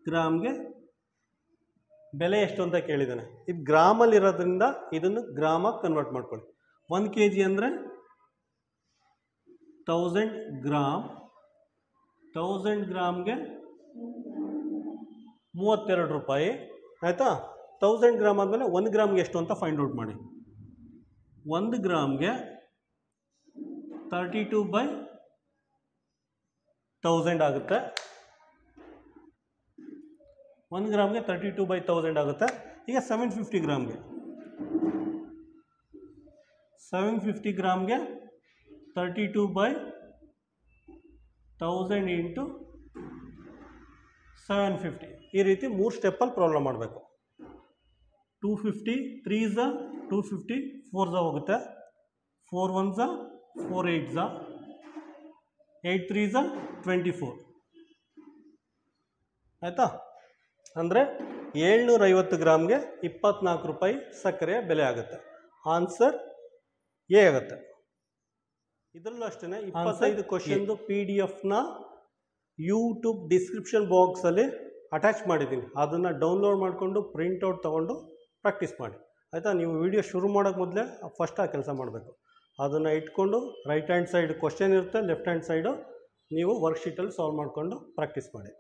ಗ್ರಾಮ್ಗೆ ಬೆಲೆ ಎಷ್ಟು ಅಂತ ಕೇಳಿದ್ದಾನೆ. ಇದು ಗ್ರಾಮಲ್ಲಿರೋದ್ರಿಂದ ಇದನ್ನು ಗ್ರಾಮಾಗಿ ಕನ್ವರ್ಟ್ ಮಾಡ್ಕೊಳ್ಳಿ. 1 kg ಅಂದರೆ 1000 ಗ್ರಾಮ್. 1000 ಗ್ರಾಮ್ಗೆ 32 ರೂಪಾಯಿ. ಆಯಿತಾ? 1000 ಗ್ರಾಮ್ ಆದಮೇಲೆ 1 ಗ್ರಾಮ್ಗೆ ಎಷ್ಟು ಅಂತ ಫೈಂಡ್ ಔಟ್ ಮಾಡಿ. 1 ಗ್ರಾಮ್ಗೆ 32/1000 ಆಗುತ್ತೆ. 1 ಗ್ರಾಮ್ಗೆ 32/1000 ಆಗುತ್ತೆ. ಈಗ 750 ಗ್ರಾಮ್ಗೆ 32/1000 ಇಂಟು 750. ಈ ರೀತಿ 3 ಸ್ಟೆಪ್ಪಲ್ಲಿ ಪ್ರಾಬ್ಲಮ್ ಮಾಡಬೇಕು. 250 3s 250, 4s ಹೋಗುತ್ತೆ, 4 1s 4 8s, 8 3s 24. ಆಯಿತಾ? ಅಂದರೆ 750 ಗ್ರಾಮ್ಗೆ 24 ರೂಪಾಯಿ ಸಕ್ಕರೆಯ ಬೆಲೆ ಆಗುತ್ತೆ. ಆನ್ಸರ್ ಎ ಆಗುತ್ತೆ. ಇದರಲ್ಲೂ ಅಷ್ಟೇ 25 ಕ್ವಶನ್ದು PDF-ನ ಯೂಟ್ಯೂಬ್ ಡಿಸ್ಕ್ರಿಪ್ಷನ್ ಬಾಕ್ಸಲ್ಲಿ ಅಟ್ಯಾಚ್ ಮಾಡಿದ್ದೀನಿ. ಅದನ್ನು ಡೌನ್ಲೋಡ್ ಮಾಡಿಕೊಂಡು ಪ್ರಿಂಟೌಟ್ ತೊಗೊಂಡು ಪ್ರಾಕ್ಟೀಸ್ ಮಾಡಿ. ಆಯಿತಾ? ನೀವು ವಿಡಿಯೋ ಶುರು ಮಾಡೋಕ್ಕೆ ಮೊದಲೇ ಫಸ್ಟ್ ಆ ಕೆಲಸ ಮಾಡಬೇಕು. ಅದನ್ನು ಇಟ್ಕೊಂಡು ರೈಟ್ ಹ್ಯಾಂಡ್ ಸೈಡ್ ಕ್ವಶನ್ ಇರುತ್ತೆ, ಲೆಫ್ಟ್ ಹ್ಯಾಂಡ್ ಸೈಡು ನೀವು ವರ್ಕ್ಶೀಟಲ್ಲಿ ಸಾಲ್ವ್ ಮಾಡಿಕೊಂಡು ಪ್ರಾಕ್ಟೀಸ್ ಮಾಡಿ.